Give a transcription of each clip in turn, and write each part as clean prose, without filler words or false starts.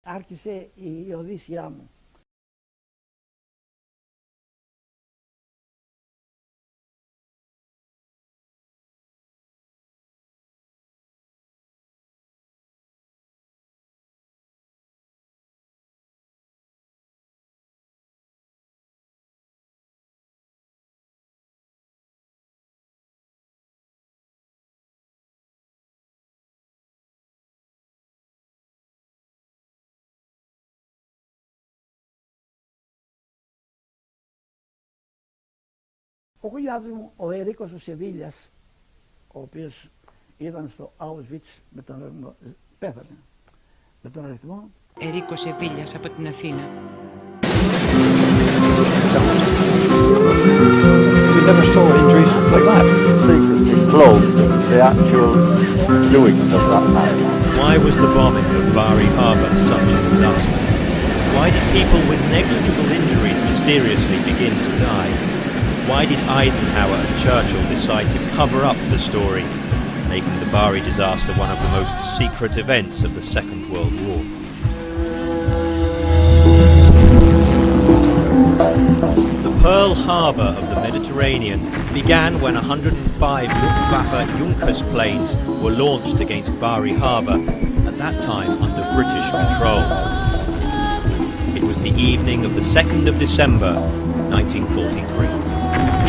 άρχισε η οδύσσιά μου. Ο γουλιάδος μου, ο Ερίκος ο Σεβίλιας, ο οποίος ήταν στο Auschwitz με τον αριθμό, πέθανε με τον αριθμό. Ερίκος Σεβίλιας από την Αθήνα. We never saw injuries like that. Secretly closed the actual doings of that night. Why was the bombing of Bari Harbour such a disaster? Why did people with negligible injuries mysteriously begin to die? Why did Eisenhower and Churchill decide to cover up the story, making the Bari disaster one of the most secret events of the Second World War? The Pearl Harbor of the Mediterranean began when 105 Luftwaffe Junkers planes were launched against Bari Harbor, at that time under British control. It was the evening of the 2nd of December, 1943.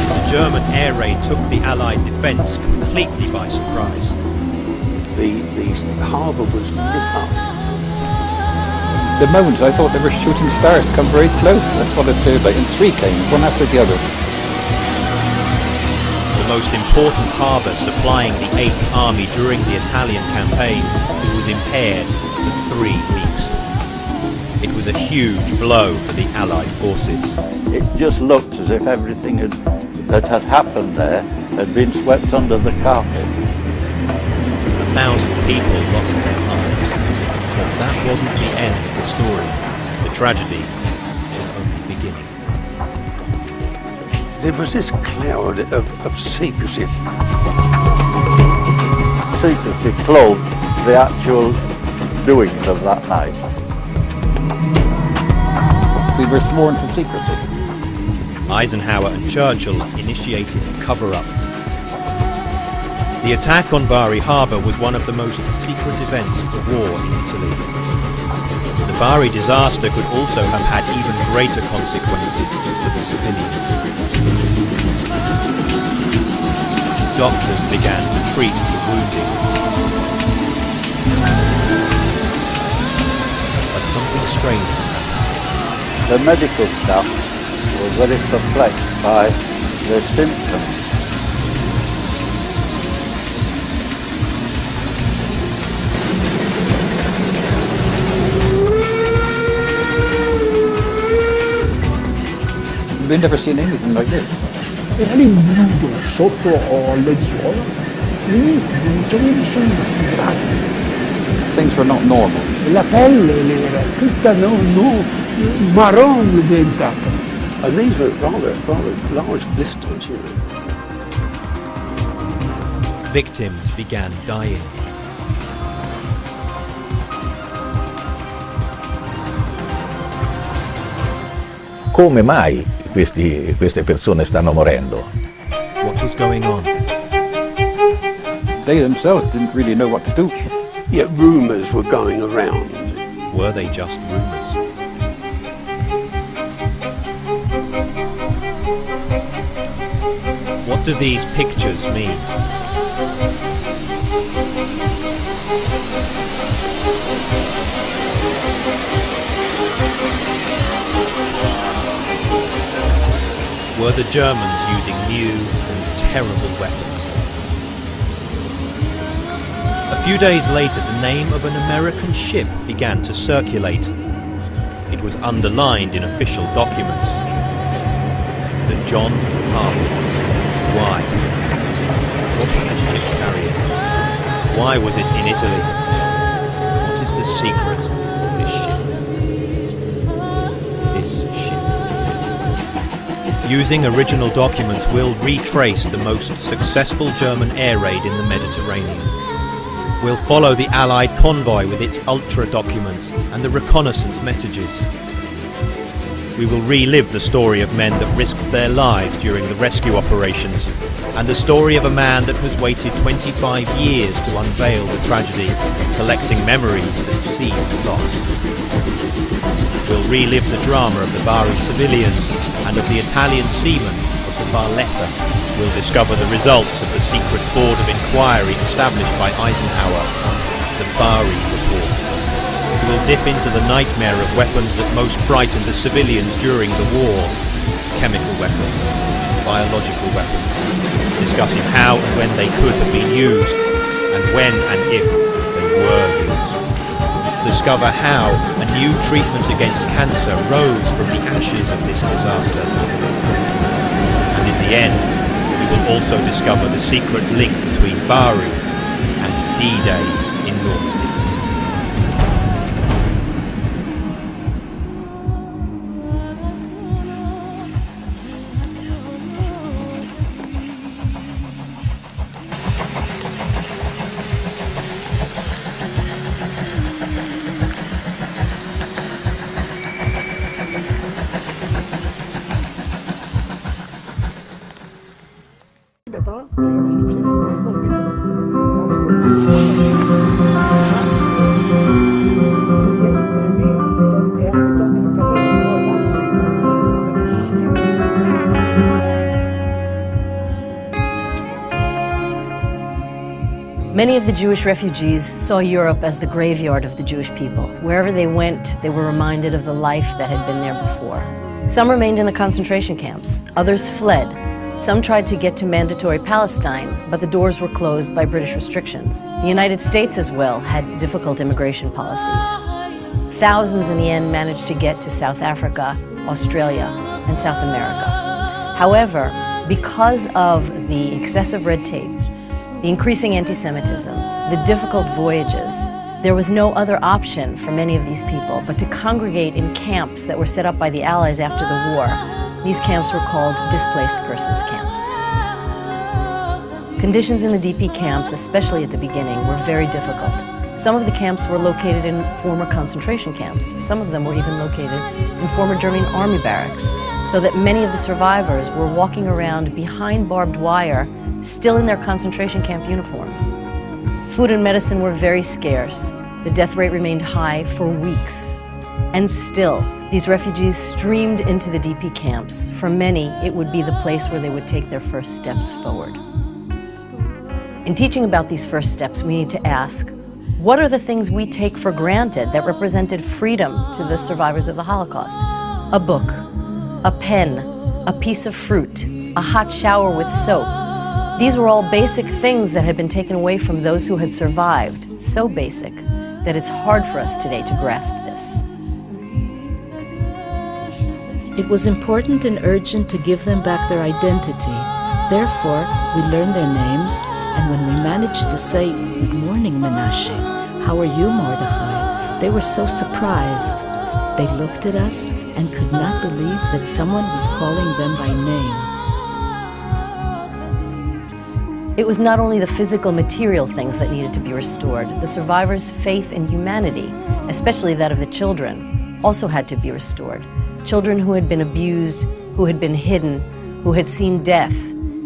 The German air raid took the Allied defence completely by surprise. The harbour was lit up. The mountains, I thought they were shooting stars come very close. That's what it appeared like. And three came, one after the other. The most important harbour supplying the 8th Army during the Italian campaign was impaired for 3 weeks. It was a huge blow for the Allied forces. It just looked as if everything that had happened there had been swept under the carpet. 1,000 people lost their lives. But that wasn't the end of the story. The tragedy was only beginning. There was this cloud of secrecy. Secrecy clothed the actual doings of that night. We were sworn to secrecy. Eisenhower and Churchill initiated a cover-up. The attack on Bari Harbour was one of the most secret events of the war in Italy. The Bari disaster could also have had even greater consequences for the civilians. Doctors began to treat the wounded. But something strange happened. The medical staff were very perplexed by their symptoms. We'd never seen anything like this. Era lì nudo sotto al lenzuolo, lì non c'era nessun grafico. Things were not normal. La pelle era tutta marron diventata. And these were rather large blisters, you know. Victims began dying. Come mai queste persone stanno morendo? What was going on? They themselves didn't really know what to do. Yet rumours were going around. Were they just rumours? What do these pictures mean? Were the Germans using new and terrible weapons? A few days later, the name of an American ship began to circulate. It was underlined in official documents. The John Harvey. Why? What was the ship carrying? Why was it in Italy? What is the secret of this ship? This ship. Using original documents, we'll retrace the most successful German air raid in the Mediterranean. We'll follow the Allied convoy with its ultra documents and the reconnaissance messages. We will relive the story of men that risked their lives during the rescue operations, and the story of a man that has waited 25 years to unveil the tragedy, collecting memories that seemed lost. We'll relive the drama of the Bari civilians and of the Italian seamen of the Barletta. We'll discover the results of the secret board of inquiry established by Eisenhower, the Bari Report. We'll dip into the nightmare of weapons that most frightened the civilians during the war: chemical weapons, biological weapons, discussing how and when they could have been used, and when and if they were used. Discover how a new treatment against cancer rose from the ashes of this disaster. And in the end, we will also discover the secret link between Bari and D-Day in Normandy. Many of the Jewish refugees saw Europe as the graveyard of the Jewish people. Wherever they went, they were reminded of the life that had been there before. Some remained in the concentration camps, others fled. Some tried to get to mandatory Palestine, but the doors were closed by British restrictions. The United States as well had difficult immigration policies. Thousands in the end managed to get to South Africa, Australia, and South America. However, because of the excessive red tape, the increasing anti-Semitism, the difficult voyages, there was no other option for many of these people but to congregate in camps that were set up by the Allies after the war. These camps were called displaced persons camps. Conditions in the DP camps, especially at the beginning, were very difficult. Some of the camps were located in former concentration camps. Some of them were even located in former German army barracks, so that many of the survivors were walking around behind barbed wire, still in their concentration camp uniforms. Food and medicine were very scarce. The death rate remained high for weeks. And still, these refugees streamed into the DP camps. For many, it would be the place where they would take their first steps forward. In teaching about these first steps, we need to ask, what are the things we take for granted that represented freedom to the survivors of the Holocaust? A book, a pen, a piece of fruit, a hot shower with soap. These were all basic things that had been taken away from those who had survived, so basic that it's hard for us today to grasp this. It was important and urgent to give them back their identity. Therefore, we learned their names, and when we managed to say, "Good morning, Menashe. How are you, Mordechai?" they were so surprised. They looked at us and could not believe that someone was calling them by name. It was not only the physical, material things that needed to be restored. The survivors' faith in humanity, especially that of the children, also had to be restored. Children who had been abused, who had been hidden, who had seen death,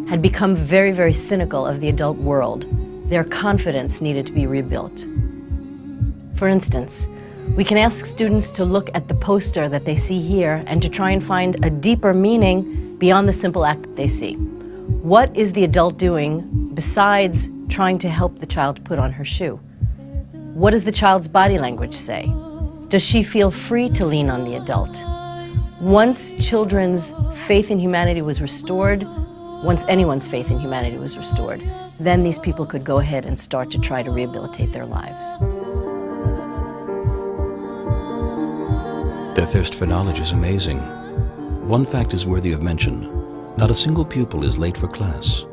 had become very, very cynical of the adult world. Their confidence needed to be rebuilt. For instance, we can ask students to look at the poster that they see here and to try and find a deeper meaning beyond the simple act that they see. What is the adult doing besides trying to help the child put on her shoe? What does the child's body language say? Does she feel free to lean on the adult? Once children's faith in humanity was restored, once anyone's faith in humanity was restored, then these people could go ahead and start to try to rehabilitate their lives. Their thirst for knowledge is amazing. One fact is worthy of mention. Not a single pupil is late for class.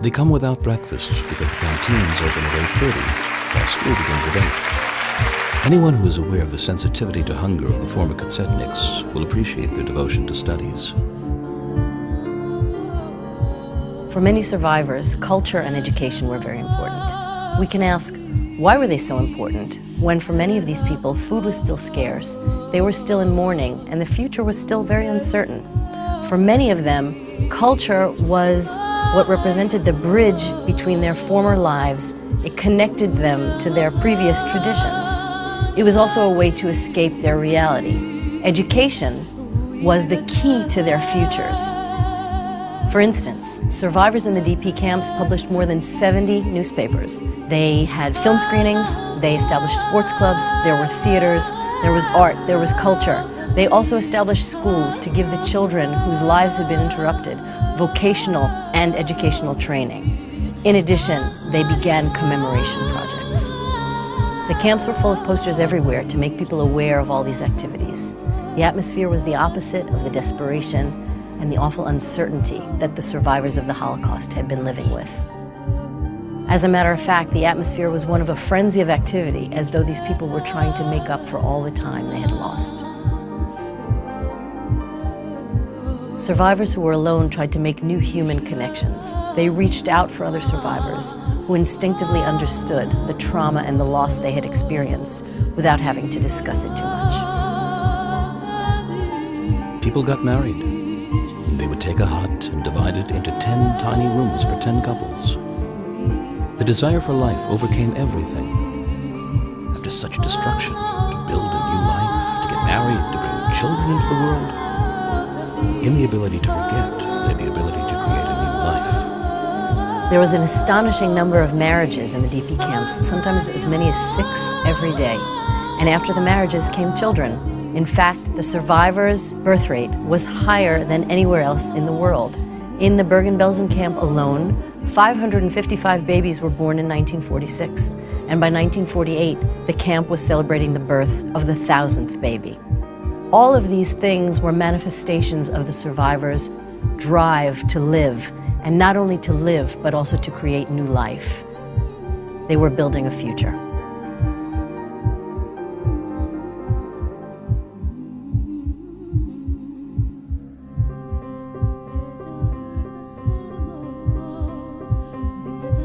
They come without breakfast because the canteens open at 8:30, while school begins at 8. Anyone who is aware of the sensitivity to hunger of the former Kotsetniks will appreciate their devotion to studies. For many survivors, culture and education were very important. We can ask, why were they so important when for many of these people food was still scarce, they were still in mourning, and the future was still very uncertain? For many of them, culture was what represented the bridge between their former lives. It connected them to their previous traditions. It was also a way to escape their reality. Education was the key to their futures. For instance, survivors in the DP camps published more than 70 newspapers. They had film screenings, they established sports clubs, there were theaters, there was art, there was culture. They also established schools to give the children whose lives had been interrupted vocational and educational training. In addition, they began commemoration projects. The camps were full of posters everywhere to make people aware of all these activities. The atmosphere was the opposite of the desperation and the awful uncertainty that the survivors of the Holocaust had been living with. As a matter of fact, the atmosphere was one of a frenzy of activity, as though these people were trying to make up for all the time they had lost. Survivors who were alone tried to make new human connections. They reached out for other survivors who instinctively understood the trauma and the loss they had experienced without having to discuss it too much. People got married. They would take a hut and divide it into 10 tiny rooms for 10 couples. The desire for life overcame everything. After such destruction, to build a new life, to get married, to bring children into the world. In the ability to forget lay the ability to create a new life. There was an astonishing number of marriages in the DP camps, sometimes as many as 6 every day. And after the marriages came children. In fact, the survivors' birth rate was higher than anywhere else in the world. In the Bergen-Belsen camp alone, 555 babies were born in 1946. And by 1948, the camp was celebrating the birth of the 1,000th baby. All of these things were manifestations of the survivors' drive to live, and not only to live, but also to create new life. They were building a future.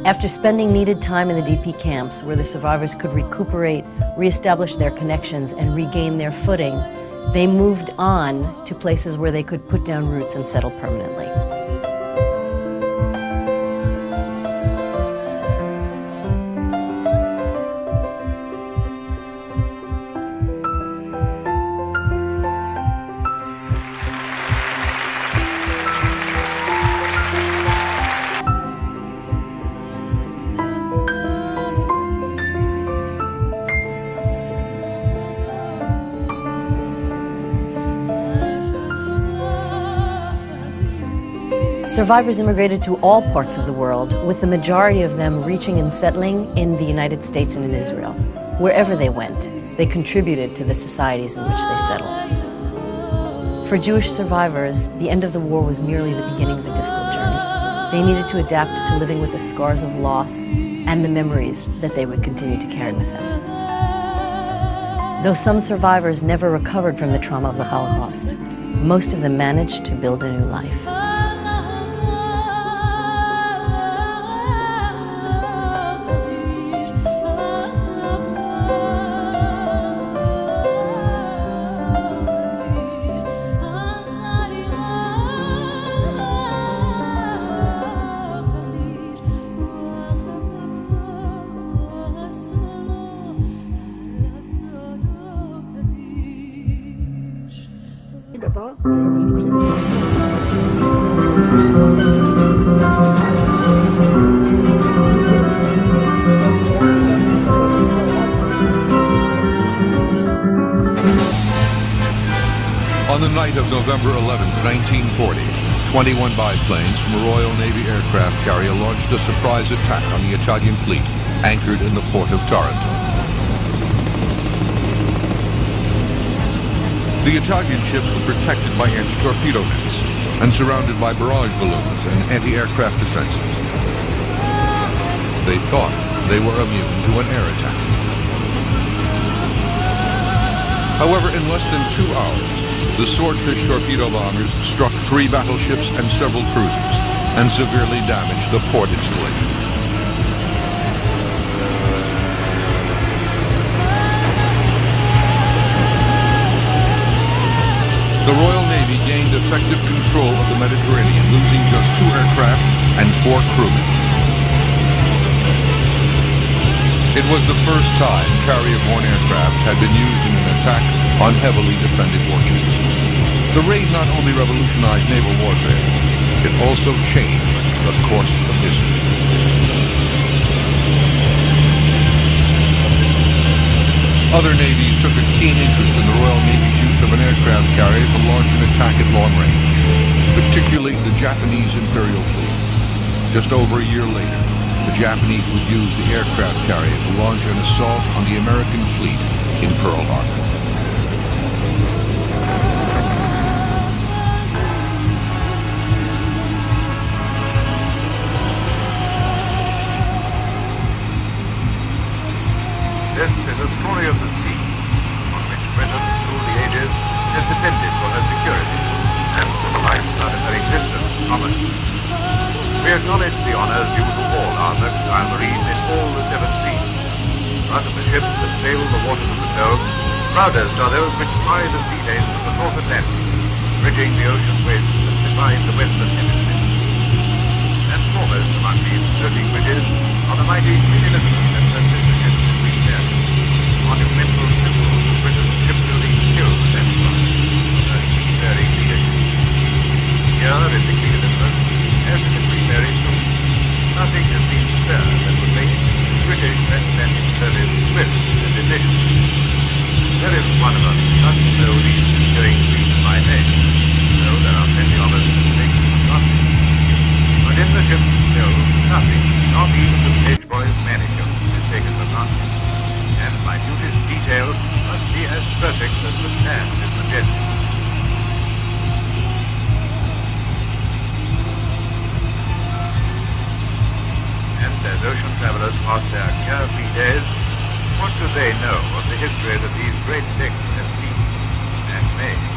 After spending needed time in the DP camps, where the survivors could recuperate, reestablish their connections, and regain their footing, they moved on to places where they could put down roots and settle permanently. Survivors immigrated to all parts of the world, with the majority of them reaching and settling in the United States and in Israel. Wherever they went, they contributed to the societies in which they settled. For Jewish survivors, the end of the war was merely the beginning of a difficult journey. They needed to adapt to living with the scars of loss and the memories that they would continue to carry with them. Though some survivors never recovered from the trauma of the Holocaust, most of them managed to build a new life. On the night of November 11, 1940, 21 biplanes from a Royal Navy aircraft carrier launched a surprise attack on the Italian fleet anchored in the port of Taranto. The Italian ships were protected by anti-torpedo nets and surrounded by barrage balloons and anti-aircraft defenses. They thought they were immune to an air attack. However, in less than 2 hours, the Swordfish torpedo bombers struck 3 battleships and several cruisers and severely damaged the port installation. crewmen. It was the first time carrier-borne aircraft had been used in an attack on heavily defended warships. The raid not only revolutionized naval warfare, it also changed the course of history. Other navies took a keen interest in the Royal Navy's use of an aircraft carrier to launch an attack at long range, particularly the Japanese Imperial Fleet. Just over a year later, the Japanese would use the aircraft carrier to launch an assault on the American fleet in Pearl Harbor. This is a story of the sea, on which Britain, through the ages, has depended for her security and for the life of her existence common. We acknowledge the honors due to all our mercantile marines in all the seven seas. But of the ships that sail the waters of the globe, proudest are those which fly the sea lanes of the North Atlantic, bridging the ocean waves that divide the Western Hemisphere. And foremost among these floating bridges are the mighty Queen Elizabeth and her sister ships in Queen Mary, monumental symbols of Britain's shipbuilding skills and enterprise, her seafaring leadership. Here in the Queen Elizabeth, as in the Queen Mary too, nothing has been spared that would make the British transatlantic service swift and efficient. There is one of us who doesn't know these seafaring fleets by name, though there are plenty of us who take them for granted. But in the ship's skill, nothing, not even the stage boy's manicure, is taken for granted. And minutest details must be as perfect as the stand is majestic. And as ocean travelers pass their carefree days, what do they know of the history that these great decks have seen and made?